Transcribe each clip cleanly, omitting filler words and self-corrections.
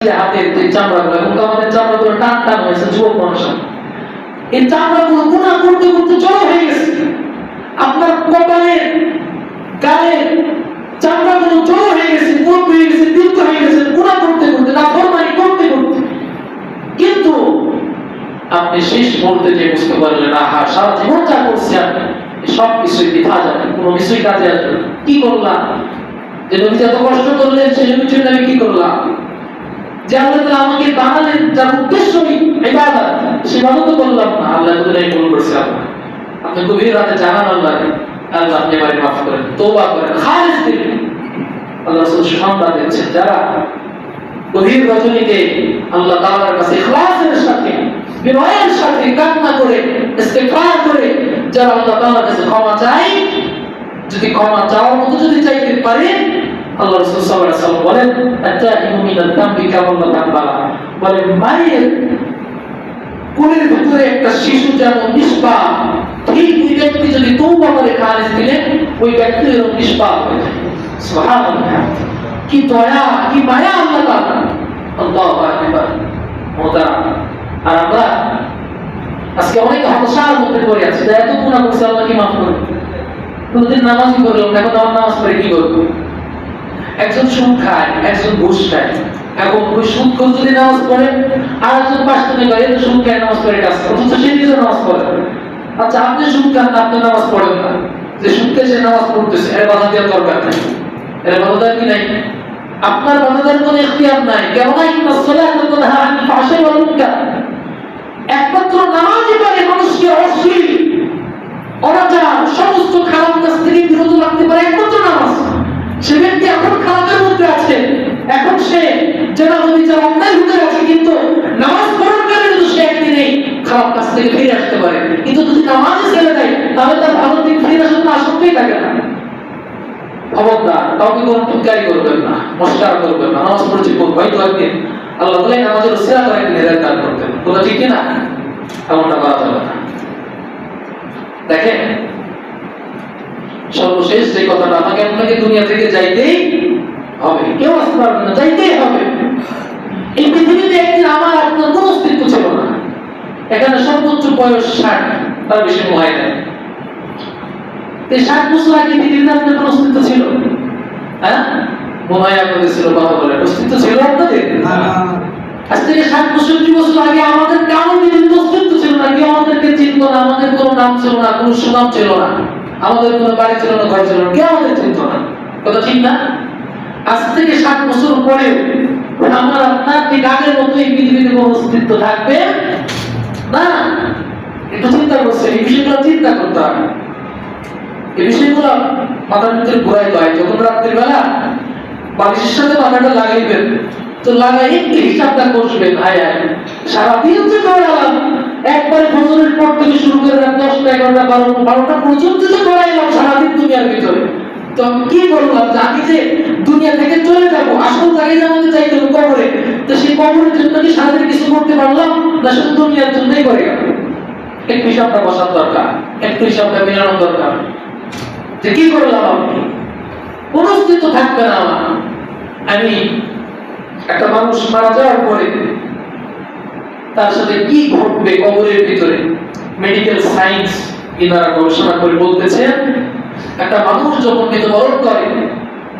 হাতের যে চামড়াগুলো, এবং আমাদের চামড়াগুলো টান টান হয়েছে যুবক মানুষের, এই চামড়াগুলো গুণা করতে করতে জড়ো হয়ে গেছে। আপনার কপালের গালের চামড়াগুলো জড়ো হয়ে গেছে, মুখ হয়ে গেছে, দীর্ঘ হয়ে গেছে, গুণা করতে করতে, নাফরমানি করতে করতে। কিন্তু আপনি শেষ মুহূর্তে যে বুঝতে পারলেন, আহা, সারা জীবন যা করছি আপনি সব কিছুই বৃথা যাবে, কোনো কিছুই কাজে আসবে। কি করলাম? যে নবী এত কষ্ট করলেন, সেই নবীর জন্য আমি কি করলাম? যে আল্লাহ তাআলা আমাকে বানালেন, যার উদ্দেশ্যই ইবাদত, সেই ইবাদত করলাম না, আল্লাহ তাআলাই কবুল করেছেন। আপনি গভীর রাতে জানান আল্লাহকে, আল্লাহ আপনি আমাকে মাফ করেন, তওবা করেন, খালিস দিন। আল্লাহ রাসূল সংবাদ দিচ্ছেন, যারা গভীর রজনীতে আল্লাহ তাআলার কাছে ইখলাসের সাথে, বিনয়ের সাথে কান্না করে, ইস্তিগফার করে যারা আল্লাহ তাআলার কাছে ক্ষমা চায়, যদি ক্ষমা চাওয়ার মতো যদি চাইতে পারে, আল্লাহ রাসূল সাল্লাল্লাহু আলাইহি ওয়াসাল্লাম বলেন, আত-তাইবু মিনাল যামবি কামাল্লাহ তাআলা বলেন, মায়ের কোলের ভিতরে একটা শিশু যেমন নিষ্পাপ, ঠিক ওই ব্যক্তি যদি তওবা করে খালিস দিলে ওই ব্যক্তি এরকম নিষ্পাপ হয়ে যায়। সুবহানাল্লাহ, কি দয়া, কি মায়া আল্লাহ তাআলা। আল্লাহু আকবার। মুহতারাম, আর আমরা আজকে অনেক হতাশার মধ্যে পড়ে আছি, এত গুনাহ করছি, আল্লাহ কি মাফ করবে? কোনদিন নামাজই করলাম না, এখন আমার নামাজ পড়ে কি করবো? একজন সুদ খায়, একজন ঘুষ খায়, এখন ওই সুদখোর যদি নামাজ পড়ে, আর একজন পাশ থেকে গায়ে তো সুদ খায় নামাজ পড়ে কাজ করে, অথচ সে নিজে নামাজ পড়ে। আচ্ছা, আপনি সুদ খান না, আপনি নামাজ পড়েন না, যে সুদ খেয়ে সে নামাজ পড়তেছে, এর বাধা দেওয়ার দরকার নেই, এর বাধা দেওয়ার কি নাই? আপনার বাধা দেওয়ার কোনো ইখতিয়ার নাই। কেননা ইন্নাস সালাতা তানহা আনিল ফাহশাই ওয়াল মুনকার, একমাত্র নামাজই পারে মানুষকে অশ্লীল, অনাচার, সমস্ত খারাপ কাজ থেকে বিরত রাখতে পারে, একমাত্র নামাজ। সে ব্যক্তি এখন খারাপের মধ্যে আছে, এখন সে যারা বিচার অন্যায় ভিতরে আছে, কিন্তু নামাজ পড়ার কারণে তো সে একদিনে খারাপ কাজ থেকে ফিরে আসতে পারে। কিন্তু যদি নামাজে ছেড়ে দেয়, তাহলে তার ভালো দিক ফিরে আসার কোনো আসক্তই থাকে না। খবরদার, কাউকে কোনো টুকারি করবেন না, মস্কার করবেন না। নামাজ পড়ছি হয়তো একদিন আল্লাহ তাআলা নামাজের উসিলা করে একদিন হেদায়েত দান করবেন, কথা ঠিক না? এমনটা করা যাবে না। দেখেন, সর্বশেষ যে কথাটা, আমাকে আপনাকে দুনিয়া থেকে যাইতেই হবে, কেউ আসতে পারবে না, যাইতেই হবে। এই পৃথিবীতে একদিন আমার আপনার কোনো অস্তিত্ব ছিল না। এখানে সর্বোচ্চ বয়স 60, তার বেশি হয় না। 60 বছর আগে পৃথিবীতে আপনার কোনো অস্তিত্ব ছিল? হ্যাঁ, মনে হয় আপনাদের ছিল, কথা বলে অস্তিত্ব ছিল আপনাদের? আজ থেকে 60-65 বছর আগে আমাদের কারো পৃথিবীতে অস্তিত্ব ছিল না, কেউ আমাদেরকে চিনত না, আমাদের কোনো নাম ছিল না, কোনো সুনাম ছিল না, আমাদের কোনো বাড়ি ছিল না, ঘর ছিল না, কেউ আমাদের চিনত না, কথা ঠিক না? আজ থেকে 60 বছর পরে আমার আপনার ঠিক আগের মতো এই পৃথিবীতে কোনো অস্তিত্ব থাকবে না। একটু চিন্তা করছে, এই বিষয়গুলো চিন্তা করতে হবে। এই বিষয়গুলো মাথার ভিতরে ঘুরাই দেয়। যখন রাত্রির বেলা বালিশের সাথে মাথাটা লাগাইবেন, তো লাগাই একটু হিসাবটা করবেন, আয় আয় সারাদিন যে করালাম, একবারে ফজরের পর থেকে শুরু করে রাত 10টা 11টা 12টা পর্যন্ত যে করাইলাম সারাদিন দুনিয়ার ভিতরে, তো আমি কি বললাম যে আমি যে দুনিয়া থেকে চলে যাব, আসল জায়গায় আমাকে চাইতে হবে কবরে, তো সেই কবরের জন্য কি সারাদিন কিছু করতে পারলাম না, শুধু দুনিয়ার জন্যই করে গেল? একটু হিসাবটা বসার দরকার, একটু হিসাবটা মেলানোর দরকার, যে কি করলাম আমি, কোন অস্তিত্ব থাকবে না আমার। আমি একটা মানুষ মারা যাওয়ার পরে তার সাথে কি ঘটবে কবরের ভিতরে, মেডিকেল সায়েন্স ইনারা গবেষণা করে বলতেছে, একটা মানুষ যখন মৃত্যুবরণ করে,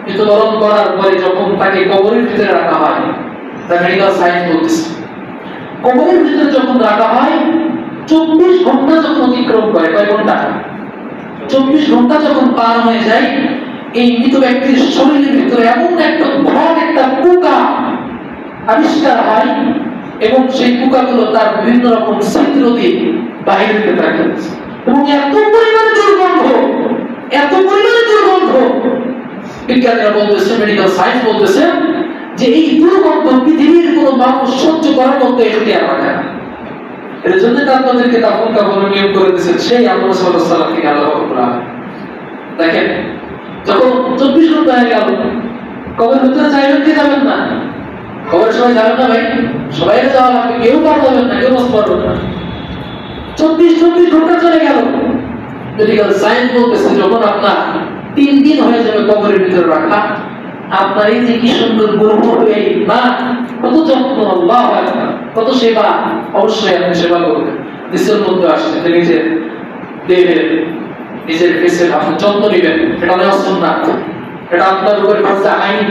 মৃত্যুবরণ করার পরে যখন তাকে কবরের ভিতরে রাখা হয়, তা মেডিকেল সায়েন্স বলতেছে, কবরের ভিতরে যখন রাখা হয় 24 ঘন্টা যখন অতিক্রম করে, কয় ঘন্টা? 24 ঘন্টা যখন পার হয়ে যায়, এই মৃত ব্যক্তির শরীরের ভিতরে এমন একটা ভয়ানক একটা পোকা আবিষ্কার হয়, এবং সেই পোকাগুলো তার বিভিন্ন রকম ছিদ্র দিয়ে বাইরে হতে থাকে, এবং এত পরিমাণে দুর্গন্ধ, এত পরিমাণে দুর্গন্ধ, বিজ্ঞানীরা বলতেছে, মেডিকেল সায়েন্স বলতেছে যে এই দুর্গন্ধ পৃথিবীর কোনো মানুষ সহ্য করার মতো এখতিয়ার রাখে না। এর জন্য আপনাদেরকে দাফন কাফনের নিয়ম করে দিয়েছেন সেই আল্লাহ সাল্লাল্লাহু আলাইহি ওয়াসাল্লাম থেকে আল্লাহ রাব্বুল আলামিন। দেখেন, যখন 24 ঘন্টা হয়ে গেল, কবরের ভিতরে যাবেন কি যাবেন না? কবরের সবাই যাবেন না ভাই? সবাই যাওয়া লাগবে, কেউ পারবেন না, কেউ বসতে পারবেন না। 24 ঘন্টা চলে গেল, মেডিকেল সায়েন্স বলতেছে যখন আপনার 3 দিন হয়ে যাবে কবরের ভিতরে রাখা, আপনার এই যে কি সুন্দর গর্ব এই মা, কত যত্ন, আল্লাহু আকবার, কত সেবা। অবশ্যই আপনি সেবা করবেন। দেশের মধ্যে আসছে নিজের দেহের, নিজের ফেসের আপনি যত্ন নেবেন, এটা নেওয়া সুন্নাত। এটা আপনার উপরে খরচা আইন,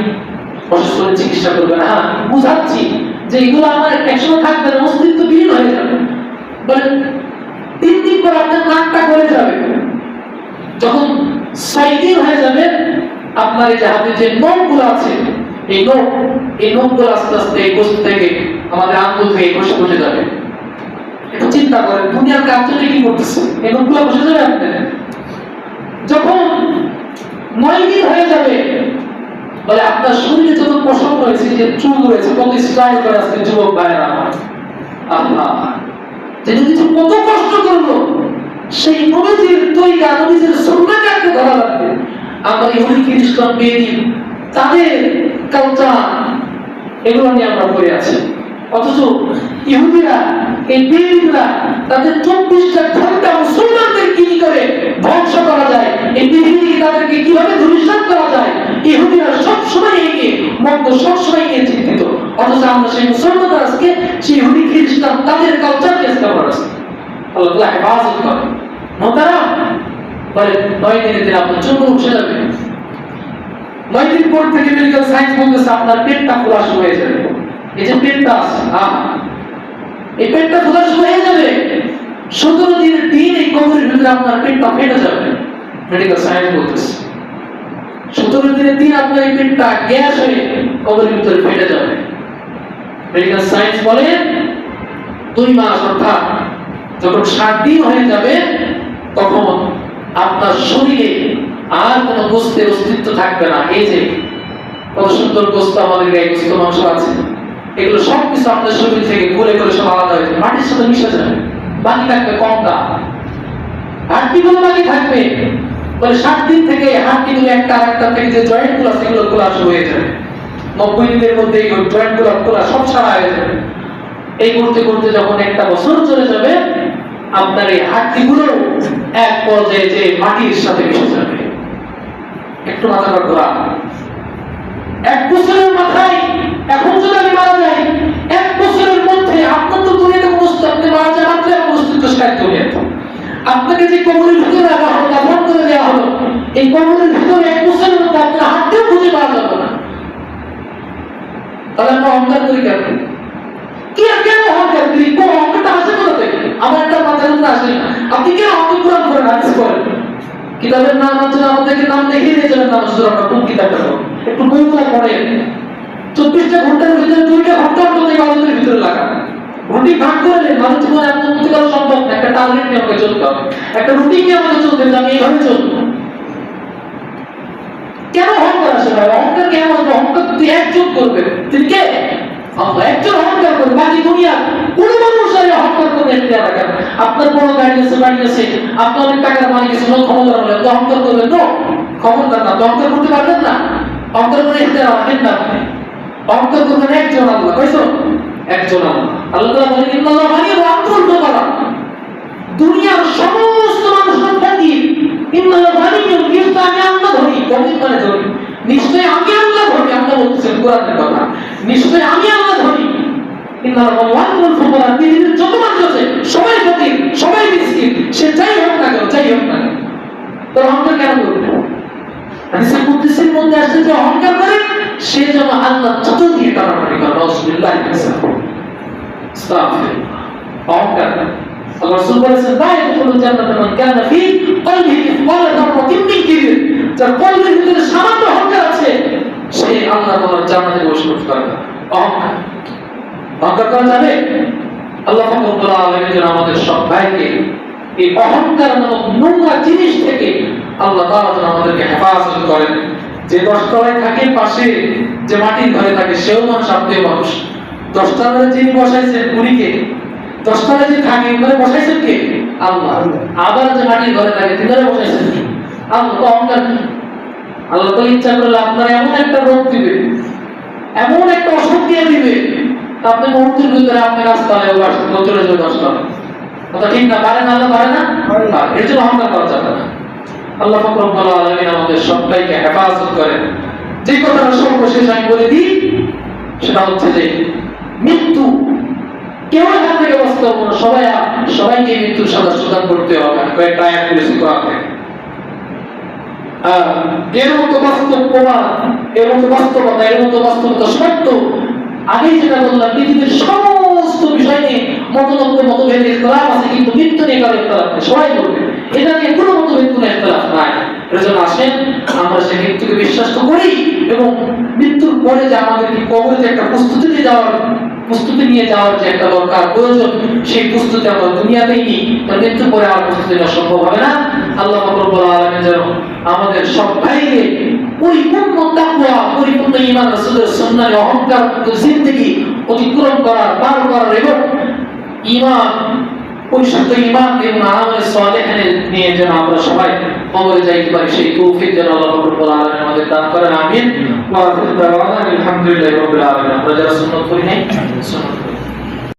অসুস্থ হলে চিকিৎসা করবেন। হ্যাঁ, বুঝাচ্ছি যে এগুলো আমার একসময় থাকবে না, অস্তিত্ব বিলীন হয়ে যাবে। বলে 3 দিন পর আপনার নাকটা গলে যাবে, যখন 6 দিন হয়ে যাবে আপনার এই যে হাতে যে নখগুলো আছে, এই নখগুলো আস্তে আস্তে এই গোস্ত থেকে, আমাদের আঙ্গুল থেকে বসে যাবে। একটু চিন্তা করেন, দুনিয়ার কাজটা কি করতেছে, এই নখগুলো বসে যাবে আপনার। যখন 9 দিন হয়ে যাবে, বলে আপনার শরীরে যত পশম রয়েছে, যে চুল রয়েছে, কত স্টাইল করে আজকে যুবক ভাইরা আমার, আল্লাহ যে কিছু কত কষ্ট করলো, সেই নবীজির তরিকা, নবীজির সুন্নাহকে ধরা লাগবে। আমরা ইহুদি খ্রিস্টান বেদি তাদের কালচার এগুলো নিয়ে আমরা পড়ে আছি। অথচ ইহুদিরা, এই বেদিরা তাদের 24টা ঘন্টা মুসলমানদের কি করে ধ্বংস করা যায়, এই পৃথিবীকে তাদেরকে কিভাবে ধূলিসাৎ করা যায়, ইহুদিরা সবসময় এগিয়ে, মন্দ সবসময় এগিয়ে চিন্তিত। অথচ আমরা সেই মুসলমানরা আজকে সেই ইহুদি খ্রিস্টান তাদের কালচারকে ইস্তেমাল করছি। আল্লাহ তাআলা হেফাজত করে। মোহতারাম, বলে 9 দিনের দিন আপনার চুল উঠে যাবে। 9 দিন পর থেকে মেডিকেল সায়েন্স বলতেছে আপনার পেটটা খোলা শুরু হয়ে যাবে। এই যে পেটটা আছে, এই পেটটা খোলা শুরু হয়ে যাবে। 17 দিনের দিন এই কবরের ভিতরে আপনার পেটটা ফেটে যাবে, মেডিকেল সায়েন্স বলতেছে। 17 দিনের দিন আপনার এই পেটটা গ্যাস হয়ে কবরের ভিতরে ফেটে যাবে। মেডিকেল সায়েন্স বলে 2 মাস, অর্থাৎ যখন 7 দিন হয়ে যাবে, তখন আপনার শরীরে আর কোনো গোস্তের অস্তিত্ব থাকবে না। এই যে কত সুন্দর গোস্ত, আমাদের গায়ে গোস্ত মাংস আছে, এগুলো সবকিছু আপনার শরীর থেকে গলে গলে সব আলাদা হয়ে যাবে, মাটির সাথে মিশে যাবে। বাকি থাকবে কঙ্কা, হাড্ডিগুলো বাকি থাকবে। বলে 7 দিন থেকে হাড্ডিগুলো একটা আরেকটা থেকে যে জয়েন্ট গুলো আছে, এগুলো খোলা শুরু হয়ে যাবে। 90 দিনের মধ্যে এই জয়েন্ট গুলো খোলা সব সারা হয়ে যাবে। এই করতে করতে যখন 1 বছর চলে যাবে, আপনার এই হাড্ডিগুলো এক পর্যায়ে যে মাটির সাথে মিশে যাবে। একটু মাথাটা ঘোরা। 1 বছরের মাথায়, এখন যদি আমি মারা যাই, 1 বছরের মধ্যে আপনার তো দুনিয়াতে কোনো আপনি মারা যাওয়ার মাত্র আপনার অস্তিত্ব শেষ দুনিয়াতে। আপনাকে যে কবরের ভিতরে রাখা হলো, দাফন করে দেওয়া হলো, এই কবরের ভিতরে 1 বছরের মধ্যে আপনার হাতটিও খুঁজে পাওয়া যাবে না। তাহলে আমরা অহংকার করি কেন? কি আর কেন অহংকার করি? কোন অহংকারটা আসে কোথা থেকে? আমার একটা মাথার মধ্যে আসে না। আপনি কেন অহংকার করেন? হাদিস করেন, কিতাবের নাম আছে, আমাদেরকে নাম দেখিয়ে দিয়ে যাবেন, নামাজ পড়া আমরা কোন কিতাবটা পড়ব, একটু বইগুলো পড়েন। 24টা ঘন্টার ভিতরে 2টা ঘন্টা অন্তত ইবাদতের ভিতরে লাগা। রুটিন ভাগ করে নেন, মানুষ জীবনে আপনার উন্নতি করা সম্ভব না। একটা টার্গেট নিয়ে আমাকে চলতে হবে, একটা রুটিন নিয়ে আমাকে চলতে হবে, আমি এইভাবে চলবো। কেন অহংকার আসে ভাই? অহংকার কেন আসবে? অহংকার তুই একজন করবে, তিনি কে? আল্লাহ। একজন অহংকার করবে, বাকি দুনিয়া কোন মানুষ আর অহংকার করবে এখতিয়ার রাখে না। আপনার বড় গাড়ি আছে, বাড়ি আছে, আপনার অনেক টাকার মালিক আছে, লোক ক্ষমতা হলে তো অহংকার করবেন? তো ক্ষমতার না, তো অহংকার করতে পারবেন না। অহংকার করে এখতিয়ার রাখেন না আপনি। অহংকার করবেন একজন আল্লাহ, কইছো? একজন আল্লাহ। আল্লাহ তাআলা বলেন, ইন্নাল্লাহ গানিয়্যুন আনতুল ফুকারা। দুনিয়ার সমস্ত মানুষের ফকির। ইন্নাল্লাহ গানিয়্যুন, নিশ্চয় আমি আল্লাহ ধনী। গনিত মানে ধনী। নিশ্চয় আমি আল্লাহ ধনী। আল্লাহ বলতেছেন কোরআনের কথা, নিশ্চয় আমি আল্লাহ ধনী। ইন্নাল্লাহ গানিয়্যুন ফুকারা, পৃথিবীর যত মানুষ আছে সবাই ফকির, সবাই মিসকিন। সে যাই হোক না কেন, যাই হোক না কেন, তো অহংকার কেন করবে? হাদিসের কুদসির মধ্যে আসছে যে অহংকার করে সে যেন আল্লাহ যত দিয়ে টানাটানি করে। নাউযুবিল্লাহি মিনাশ আস্তাগফিরুল্লাহ। অহংকার আল্লাহ রাসূল বলেছেন, লা ইয়াদখুলুল জান্নাতা মান কানা ফি কলবিহি মিসকালা যাররাতিন মিন কিবর। যার কলবের ভিতরে সামান্য অহংকার আছে, সে আল্লাহর বলার জান্নাতে প্রবেশ করতে পারবে না। অহংকার, অহংকার করা যাবে? আল্লাহ রাব্বুল আলামিন যেন আমাদের সব ভাইকে এই অহংকার নামক নোংরা জিনিস থেকে আল্লাহ তাআলা যেন আমাদেরকে হেফাজত করেন। যে 10 তলায় থাকে, পাশে যে মাটির ঘরে থাকে, সেও মানুষ, আপনিও মানুষ। 10 তলায় যিনি বসাইছেন পুরীকে, 10 তলায় যে থাকে ওখানে বসাইছেন কে? আল্লাহ। আবার যে মাটির ঘরে থাকে তিনারে বসাইছেন কে? আল্লাহ। তো অহংকার কি? আল্লাহ তো ইচ্ছা করলে আপনার এমন একটা রোগ দিবে, এমন একটা অসুখ দিয়ে দিবে, আপনি মুহূর্তের ভিতরে আপনি রাস্তায় চলে যাবে 10 তলায়। কথা ঠিক না? পারে না? আল্লাহ পারে না? এর জন্য অহংকার করা যাবে না। আল্লাহ পাক রব্বুল আলামিন আমাদের সবাইকে হেফাজত করেন। যে কথাটা সর্বশেষ আমি বলে দিই, সেটা হচ্ছে যে মৃত্যু কেউ এখান থেকে বাঁচতে হবে না, সবাইকে মৃত্যুর সাথে সুদান করতে হবে। কয়েকটা আয়াত করেছি কোরআন থেকে। এর মতো বাস্তব প্রমাণ, এর মতো বাস্তবতা, এর মতো বাস্তবতা সত্য। আগেই যেটা বললাম, পৃথিবীর সমস্ত বিষয় নিয়ে মতভেদ ইখতিলাফ আছে, কিন্তু মৃত্যু নিয়ে কারো ইখতিলাফ নেই। সবাই বলবে এটা নিয়ে কোনো মতভেদ, কোনো ইখতিলাফ নাই। এর জন্য আসেন আমরা সেই মৃত্যুকে বিশ্বাস তো করি, এবং মৃত্যুর পরে যে আমাদেরকে কবরে যে একটা প্রস্তুতি নিয়ে যাওয়ার যে একটা দরকার প্রয়োজন, সেই প্রস্তুতি আমরা দুনিয়াতেই নিই। মৃত্যুর পরে আর প্রস্তুতি নেওয়া সম্ভব হবে না। আল্লাহ রব্বুল আলামিন যেন আমাদের সব ভাইকে পরিপূর্ণ তাকওয়া, পরিপূর্ণ ঈমান, রাসূলের সুন্নাহর অহংকার জিন্দেগি অতিক্রম করার, পার করার এবং ঈমান, পরিশুদ্ধ ঈমান এবং আমলে সালেহ নিয়ে যেন আমরা সবাই কবরে যাইতে পারি, সেই তৌফিক যেন আল্লাহ রব্বুল আলামিন আমাদের দান করেন। আমিন। ওয়া আখিরু দাওয়ানা আলহামদুলিল্লাহি রাব্বিল আলামিন। আমরা যারা সুন্নাত পড়ি নাই, সুন্নাত